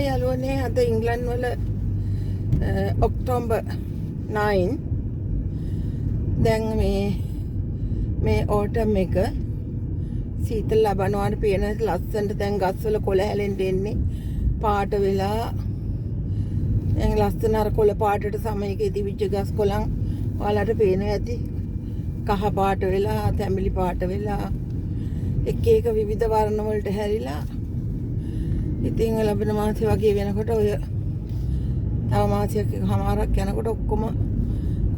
Hi යාළුවනේ අද England වල ඔක්තෝබර් 9 දැන් මේ ඕටම් එක සීතල ලබනවාට පේන ලස්සනට දැන් ගස්වල කොළ හැලෙන්න එන්නේ පාට වෙලා දැන් ලස්සන අර කොළ පාටට සමයකදී තිබිච්ච ගස් කොළන් ඔයාලට පේනවා ඇති කහ පාට වෙලා තැඹිලි පාට වෙලා එක එක විවිධ වර්ණ වලට හැරිලා ඉතින් ලැබෙන මාසෙ වගේ වෙනකොට ඔය තව මාසයක් එකමාරක් යනකොට ඔක්කොම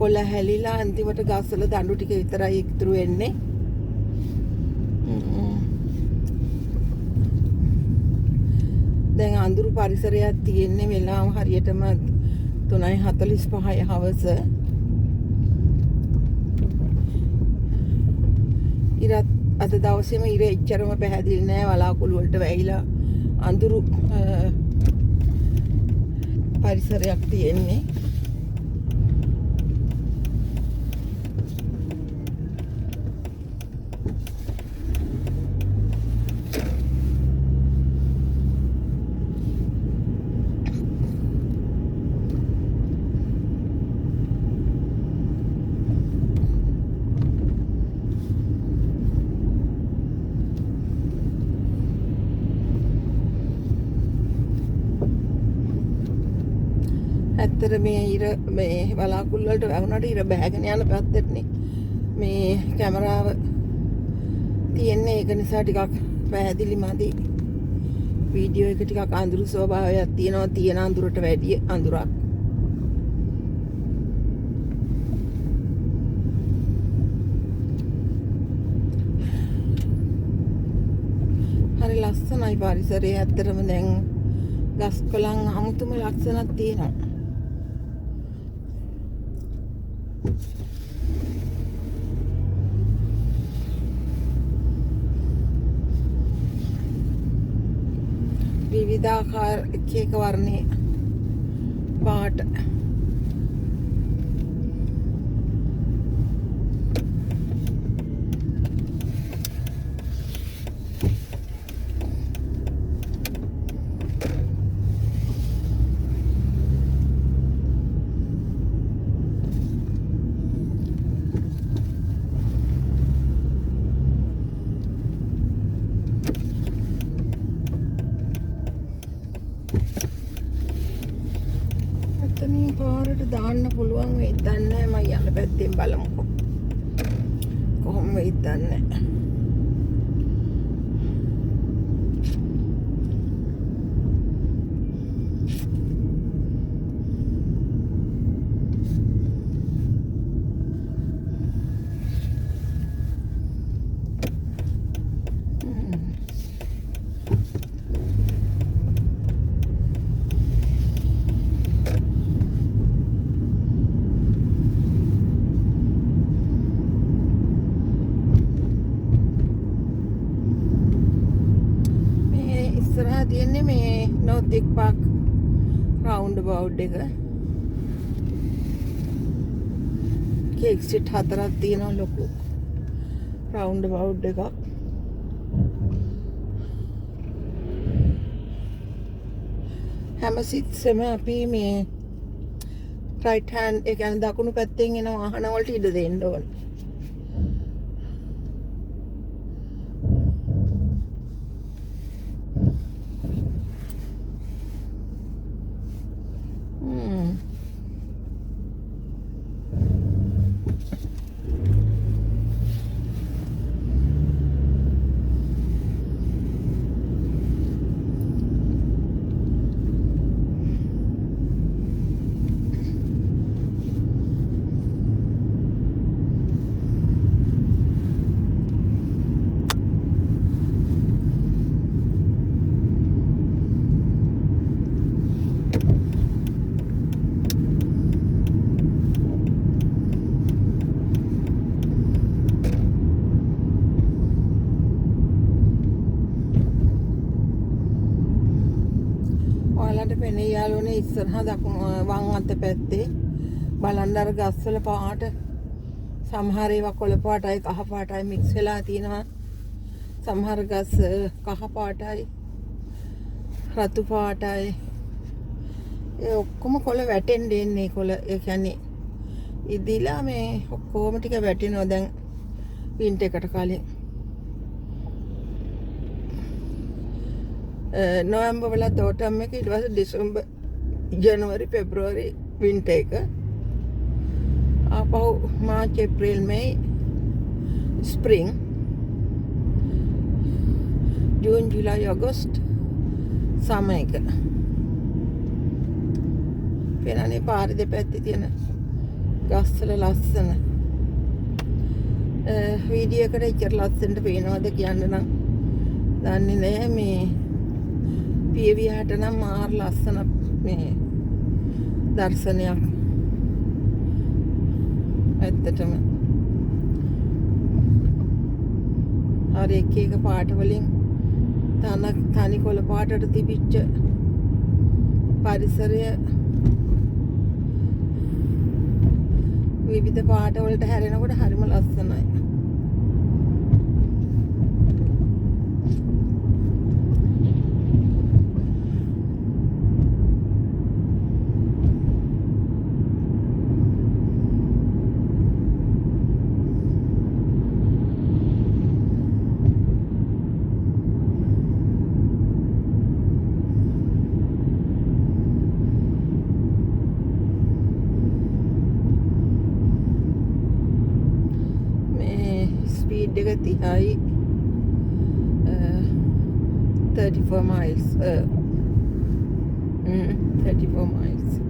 කොළ හැලිලා අන්තිමට ගස්වල දඬු ටික විතරයි ඉතුරු වෙන්නේ. දැන් අඳුරු පරිසරයක් තියෙන්නේ වෙලාව හරියටම 3:45 හවස. ඉරත් අද දවසේම ඉර එච්චරම පැහැදිලි නෑ වලාකුළු වලට වැහිලා අඳුරු පරිසරයක් තියෙන්නේ. ඇත්තට මේ ඉර මේ වලාකුළු වලට වැහුණාට ඉර බෑගෙන යන පැත්තටනේ මේ කැමරාව තියෙන්නේ. ඒක නිසා ටිකක් පැහැදිලි මදි. වීඩියෝ එක ටිකක් අඳුරු ස්වභාවයක් තියෙනවා. තියෙන අඳුරට වැඩිය අඳුරක්. හරි ලස්සනයි පරිසරය. ඇත්තටම දැන් ගස් කොළන් අමුතුම ලක්ෂණක් තියෙනවා. විවිධාකාර එක වර්ණයේ පාට පාරට දාන්න පුළුවන් වෙයිද දන්නේ නැහැ. මම යන පැත්තෙන් බලමුකෝ කොහොම වෙයිද දන්නේ නැහැ. ඉස්සරහා තියෙන්නේ මේ නෝතික් පාක් රවුන්ඩ් බවුඩ් එක. කේක් ස්ට්‍රීට් 4ක් තියෙනවා ලොකු රවුන්ඩ් බවුඩ් එකක්. හැම සිත්සෙම අපි මේ රයිට් හෑන්ඩ් ඒ කියන්නේ දකුණු පැත්තෙන් එන වාහන වලට ඉඩ දෙන්න ඕනේ. ඔයාලට පෙනේ යාළුවනේ ඉස්සරහා දකුණු වම් අත පැත්තේ බලන්න අර ගස්වල පාට සමහර ඒවා කොළ පාටයි කහ පාටයි මික්ස් වෙලා තියෙනවා. සමහර ගස් කහ පාටයි රතු පාටයි ඒ ඔක්කොම කොළ වැටෙන්න එන්නේ කොළ ඒ කියන්නේ ඉදිලා මේ ඔක්කොම ටික වැටෙනවා දැන් වින්ටර් එකට කලින්. නොවැම්බර් වල autumn එක ඊට පස්සේ දෙසැම්බර් ජනවාරි පෙබ්‍රුවාරි වින්ටර් එක. ආපහු මාර්ච් ඒප්‍රිල් මේ ස්ප්‍රින්ග්. ජූන් ජූලයි අගෝස්ට් සමර් එක. පේනනේ පාරේ දෙපැත්තේ තියෙන ගස්වල ලස්සන වීඩියෝ එකට ඉච්චර ලස්සනට පේනවද කියන්න නම් දන්නේ නැහැ මේ පියවිහට නම් මාර ලස්සන මේ දර්ශනයක් ඇත්තටම අර එක එක පාට වලින් තනි කොළ පාටට තිබිච්ච පරිසරය විවිධ පාට වලට හැරෙනකොට හරිම ලස්සනයි. ස්පීඩ් එක 30යි 34 miles 34 miles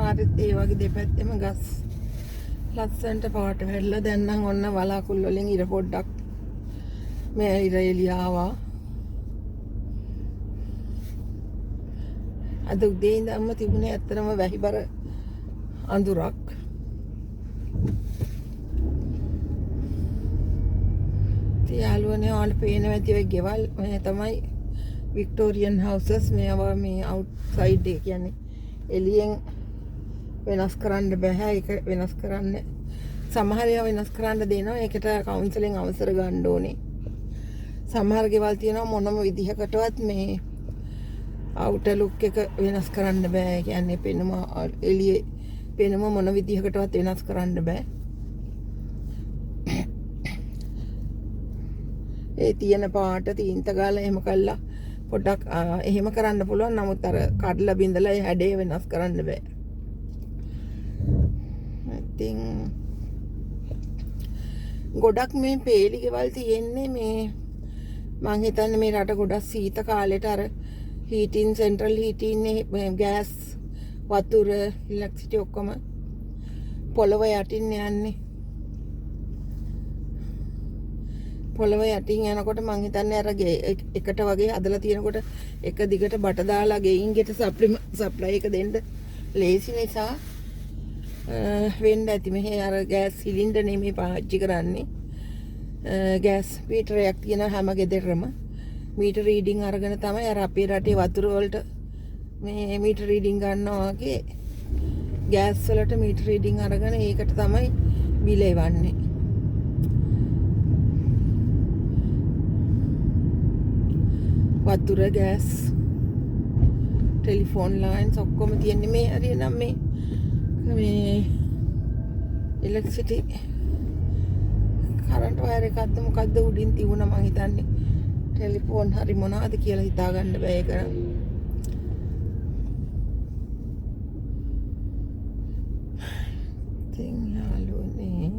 පාරෙත් ඒ වගේ දෙපැත්තෙම ගස් ලස්සනට පාට වැටලා දැන් නම් ඔන්න වලාකුළු වලින් ඉර පොඩ්ඩක් මේ ඉර එළිය ආවා. අද උදේ ඉඳන්ම තිබුණේ ඇත්තටම වැහිබර අඳුරක්. යාළුවනේ ඔයාලට පේනවා ඇති ඔය ගෙවල් මේ තමයි වික්ටෝරියන් හවුසස් මේවා මේ අවුට්සයිඩ් එක කියන්නේ එළියෙන් වෙනස් කරන්න බෑ. ඒක වෙනස් කරන්න සමහර ඒවා වෙනස් කරන්න දෙනවා. ඒකට කවුන්සලින් අවසර ගන්න ඕනේ. සමහර ගෙවල් තියෙනවා මොනම විදිහකටවත් මේ අවුටර් ලුක් එක වෙනස් කරන්න බෑ. කියන්නේ පෙනුම එළියේ පෙනුම මොන විදිහකටවත් වෙනස් කරන්න බෑ. ඒ තියෙන පාට තීන්ත ගාලා එහෙම කළා පොඩ්ඩක් එහෙම කරන්න පුළුවන්. නමුත් අර කඩලා බින්දලා ඒ හැඩය වෙනස් කරන්න බෑ. ඉතින් ගොඩක් මේ පේලි ගෙවල් තියෙන්නේ මේ මං හිතන්නේ මේ රට ගොඩක් සීත කාලෙට අර හීටින් සෙන්ට්‍රල් හීටින් ගෑස් වතුර ඉලෙක්ට්‍රිසිටි ඔක්කොම පොළව යටින් යන්නේ. පොළව යටින් යනකොට මං හිතන්නේ අර එකට වගේ හදලා තියෙනකොට එක දිගට බට දාලා ගෙයින් ගෙට සප්ලයි එක දෙන්න ලේසි නිසා වෙන්න ඇති. මෙහි අර ගෑස් සිලින්ඩර් නෙමෙයි පාවිච්චි කරන්නේ. ගෑස් මීටරයක් තියෙන හැම ගෙදරම මීටර රීඩින් අරගෙන තමයි අර අපේ රටේ වතුර වලට මේ මීටර රීඩින් ගන්නවා වගේ ගෑස් වලට මීටර රීඩින් අරගෙන ඒකට තමයි බිල එවන්නේ. වතුර ගෑස් ටෙලිෆෝන් ලයින්ස් ඔක්කොම තියෙන්නේ මේ හරියනම් මේ ඉලෙක්ට්‍රිසිටි කරන්ට් වයර් එකක්ද මොකද්ද උඩින් තිබුණා මං හිතන්නේ ටෙලිෆෝන් හරි මොනවද කියලා හිතා ගන්න බෑ ඒක. ඉතින් යාළුවනේ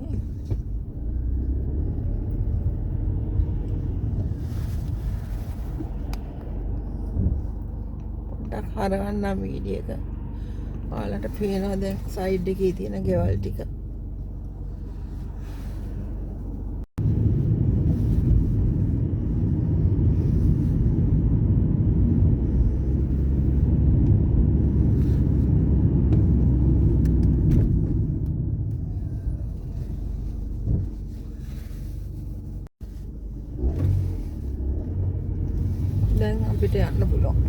පොඩ්ඩක් හරවන්නම් වීඩියෝ එක. ඔයාලට පේනවා දැන් සයිඩ් එකේ තියෙන ගෙවල් ටික. දැන් අපිට යන්න පුළුවන්.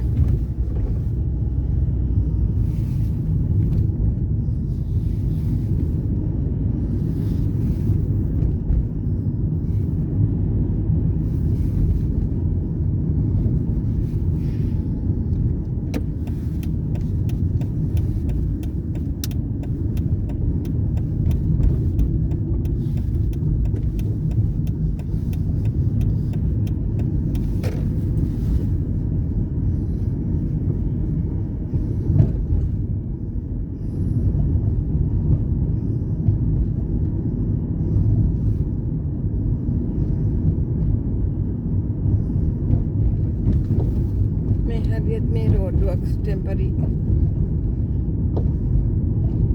මේ road works temporary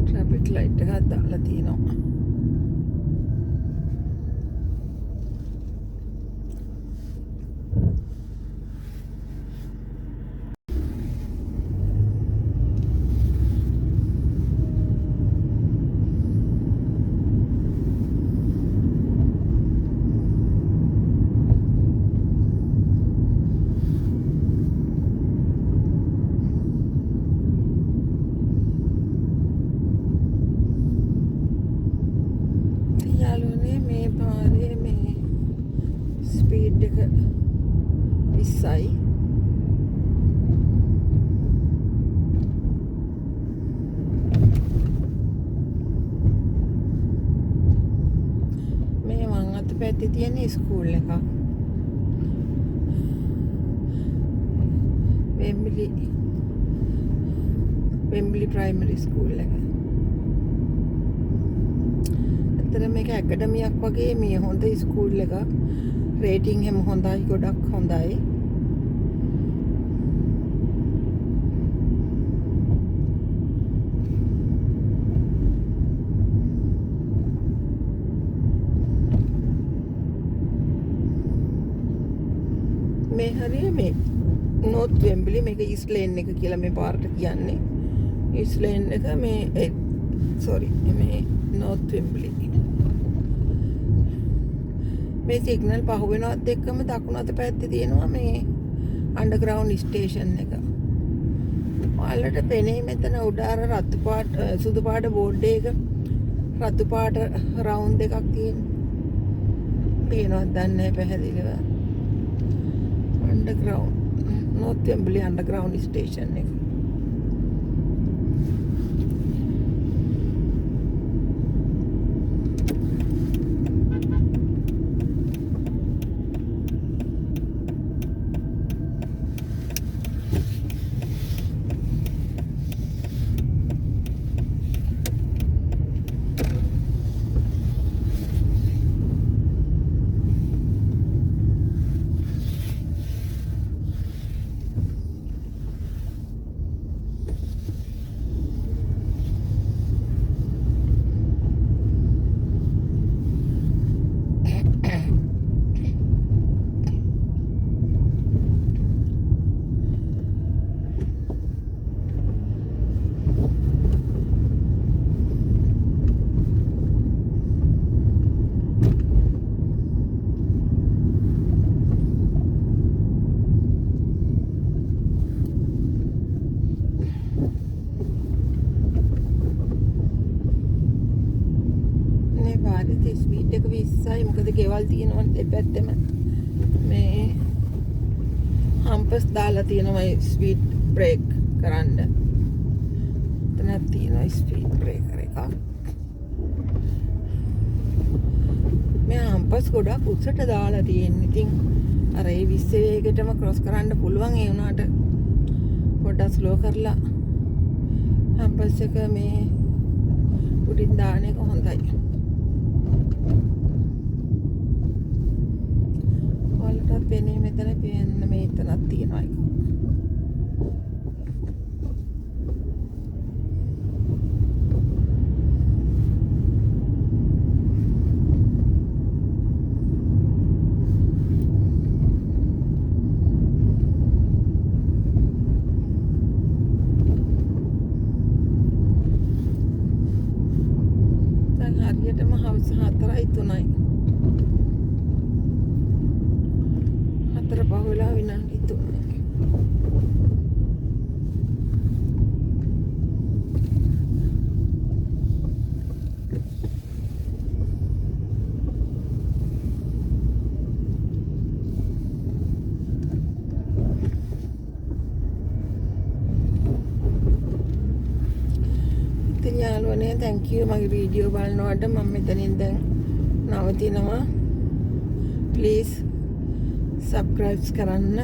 traffic light එකක් දාලා තියෙනවා. යාළුවනේ මේ පාරේ මේ ස්පීඩ් එක 20යි. මේ මං අත පැත්තේ තියෙන ස්කූල් එකක්. වෙම්බලි ප්‍රයිමරි ස්කූල් එක. ඇත්තට මේක ඇකඩමියක් වගේ මේ හොඳ ස්කූල් එකක්. රේටිං හැම හොඳයි, ගොඩක් හොඳයි. මේ හරිය මේ නෝත් වෙම්බලි මේක ඊස්ට් ලේන් එක කියලා මේ පාරට කියන්නේ. ඊස්ට් ලේන් එක මේ මේ නෝත් වෙම්බලි. මේ සිග්නල් පහු වෙනවත් එක්කම දකුණු අත පැත්තේ තියෙනවා මේ අන්ඩර්ග්‍රවුන්ඩ් ස්ටේෂන් එක. ඔයාලට පෙනේ මෙතන උඩ අර රතු පාට සුදු පාට බෝඩ් එක රතු පාට රවුන්ඩ් එකක් තියෙනවා. පේනවද දන්නේ නැහැ පැහැදිලිව. අන්ඩර්ග්‍රවුන්ඩ් නෝත් වෙම්බලි අන්ඩර්ග්‍රවුන්ඩ් ස්ටේෂන් එක. ස්පීඩ් එක 20යි. මොකද ගෙවල් තියෙනවා දෙපැත්තෙම. මේ හම්පස් දාලා තියෙනවා ස්පීඩ් බ්‍රේක් කරන්න. එතනක් තියෙනවා ස්පීඩ් බ්‍රේකර් එකක්. මේ හම්පස් ගොඩක් උස්සට දාලා තියෙන්නේ. ඉතින් අර ඒ 20 වේගෙටම ක්‍රොස් කරන්න පුළුවන්. ඒ වුණාට පොඩ්ඩක් ස්ලෝ කරලා හම්පස් එක මේ උඩින් දාන එක හොඳයි. ඔයාලට පේන්නේ මෙතන මෙතනක් තියෙනවා එක. 4 පහ වෙලා විනාඩි 3. ඉතින් යාළුවනේ thank you මගේ වීඩියෝ බලනවට. මම මෙතනින් දැන් නවතිනවා. please subscribe කරන්න.